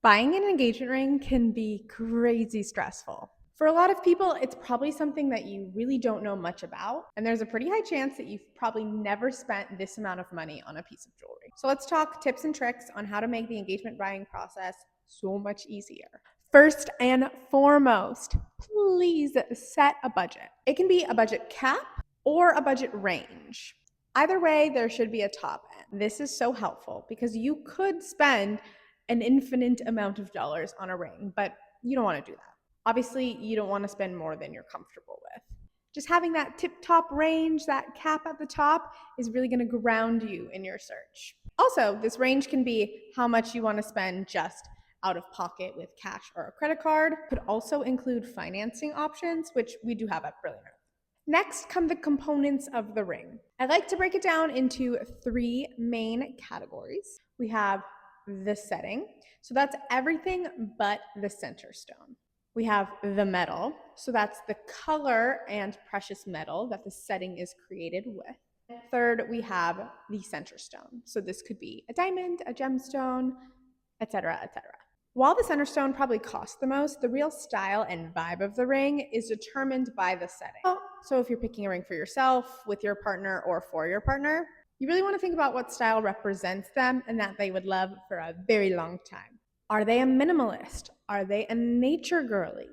Buying an engagement ring can be crazy stressful. For a lot of people, it's probably something that you really don't know much about, and there's a pretty high chance that you've probably never spent this amount of money on a piece of jewelry. So let's talk tips and tricks on how to make the engagement buying process so much easier. First and foremost, please set a budget. It can be a budget cap or a budget range. Either way, there should be a top end. This is so helpful because you could spend an infinite amount of dollars on a ring, but you don't want to do that. Obviously, you don't want to spend more than you're comfortable with. Just having that tip top range, that cap at the top, is really going to ground you in your search. Also, this range can be how much you want to spend just out of pocket with cash or a credit card. Could also include financing options, which we do have at Brilliant Earth. Next come the components of the ring. I like to break it down into three main categories. We have the setting, so that's everything but the center stone. We have the metal, so that's the color and precious metal that the setting is created with. Third, we have the center stone, so this could be a diamond, a gemstone, etc., etc. While the center stone probably costs the most, the real style and vibe of the ring is determined by the setting. So if you're picking a ring for yourself, with your partner, or for your partner, you really want to think about what style represents them and that they would love for a very long time. Are they a minimalist? Are they a nature girly?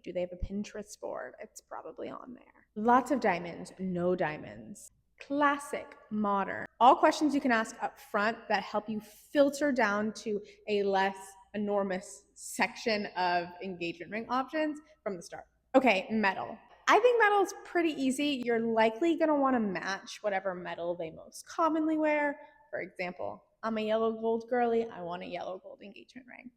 Do they have a Pinterest board? It's probably on there. Lots of diamonds, no diamonds. Classic, modern. All questions you can ask up front that help you filter down to a less enormous section of engagement ring options from the start. Okay, metal. I think metal is pretty easy. You're likely going to want to match whatever metal they most commonly wear. For example, I'm a yellow gold girly. I want a yellow gold engagement ring.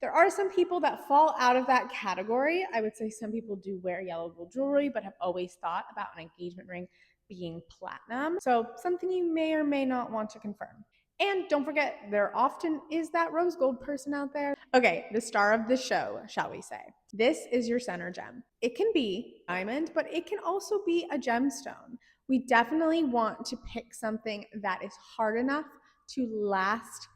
There are some people that fall out of that category. I would say some people do wear yellow gold jewelry, but have always thought about an engagement ring being platinum. So something you may or may not want to confirm. And don't forget, there often is that rose gold person out there. Okay, the star of the show, shall we say. This is your center gem. It can be diamond, but it can also be a gemstone. We definitely want to pick something that is hard enough to last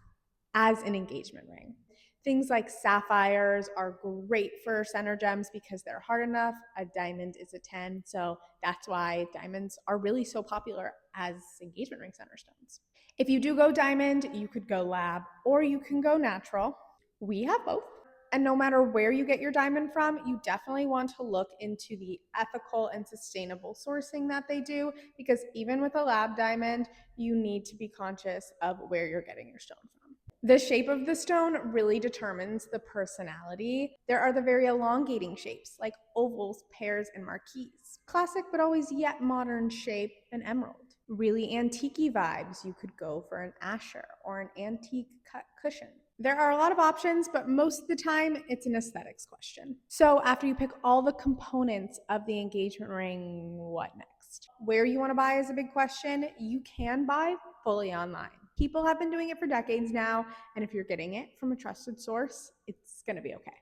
as an engagement ring. Things like sapphires are great for center gems because they're hard enough. A diamond is a 10, so that's why diamonds are really so popular as engagement ring center stones. If you do go diamond, you could go lab or you can go natural. We have both. And no matter where you get your diamond from, you definitely want to look into the ethical and sustainable sourcing that they do, because even with a lab diamond, you need to be conscious of where you're getting your stone from. The shape of the stone really determines the personality. There are the very elongating shapes like ovals, pears, and marquise. Classic but always yet modern shape, an emerald. Really antique-y vibes, you could go for an Asher or an antique cut cushion. There are a lot of options, but most of the time it's an aesthetics question. So after you pick all the components of the engagement ring, what next? Where you want to buy is a big question. You can buy fully online. People have been doing it for decades now, and if you're getting it from a trusted source, it's going to be okay.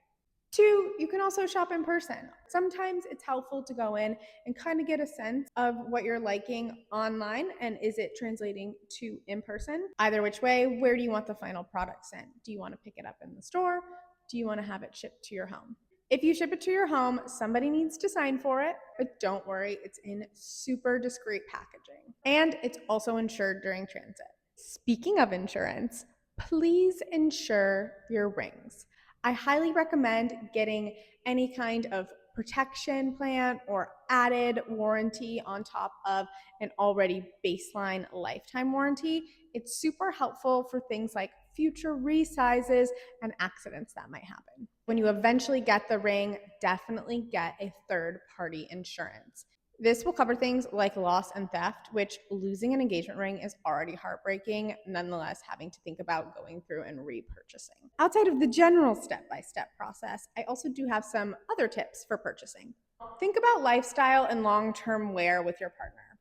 Two, you can also shop in person. Sometimes it's helpful to go in and kind of get a sense of what you're liking online and is it translating to in person. Either which way, where do you want the final product sent? Do you want to pick it up in the store? Do you want to have it shipped to your home? If you ship it to your home, somebody needs to sign for it, but don't worry, it's in super discreet packaging. And it's also insured during transit. Speaking of insurance, please insure your rings. I highly recommend getting any kind of protection plan or added warranty on top of an already baseline lifetime warranty. It's super helpful for things like future resizes and accidents that might happen. When you eventually get the ring, definitely get a third-party insurance. This will cover things like loss and theft, which losing an engagement ring is already heartbreaking, nonetheless having to think about going through and repurchasing. Outside of the general step-by-step process, I also do have some other tips for purchasing. Think about lifestyle and long-term wear with your partner.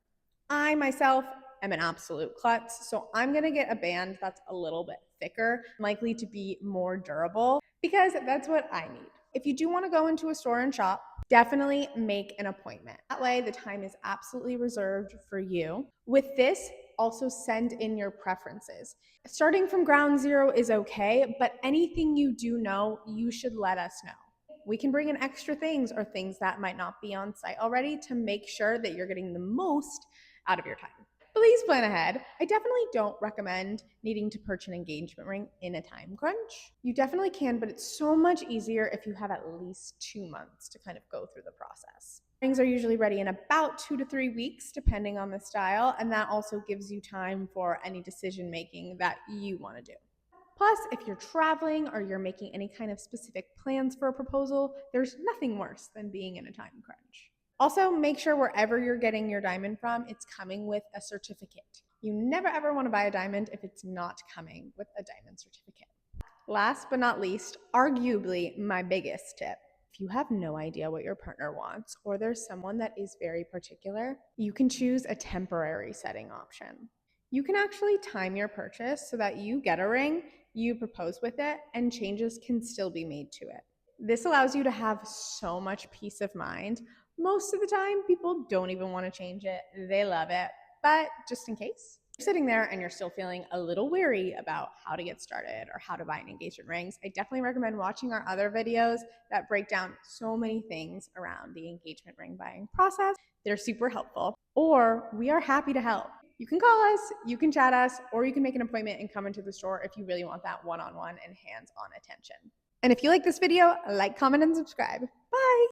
I myself am an absolute klutz, so I'm gonna get a band that's a little bit thicker, likely to be more durable, because that's what I need. If you do want to go into a store and shop, definitely make an appointment. That way, the time is absolutely reserved for you. With this, Also send in your preferences. Starting from ground zero is okay, but anything you do know, you should let us know. We can bring in extra things or things that might not be on site already to make sure that you're getting the most out of your time. Please plan ahead. I definitely don't recommend needing to purchase an engagement ring in a time crunch. You definitely can, but it's so much easier if you have at least 2 months to kind of go through the process. Rings are usually ready in about 2 to 3 weeks, depending on the style, and that also gives you time for any decision making that you want to do. Plus, if you're traveling or you're making any kind of specific plans for a proposal, there's nothing worse than being in a time crunch. Also, make sure wherever you're getting your diamond from, it's coming with a certificate. You never ever want to buy a diamond if it's not coming with a diamond certificate. Last but not least, arguably my biggest tip. If you have no idea what your partner wants, or there's someone that is very particular, you can choose a temporary setting option. You can actually time your purchase so that you get a ring, you propose with it, and changes can still be made to it. This allows you to have so much peace of mind. Most of the time, people don't even want to change it, they love it, but just in case, you're sitting there and you're still feeling a little weary about how to get started or how to buy an engagement rings, I definitely recommend watching our other videos that break down so many things around the engagement ring buying process. They're super helpful, or we are happy to help. You can call us, you can chat us, or you can make an appointment and come into the store if you really want that one-on-one and hands-on attention. And if you like this video, like, comment, and subscribe. Bye!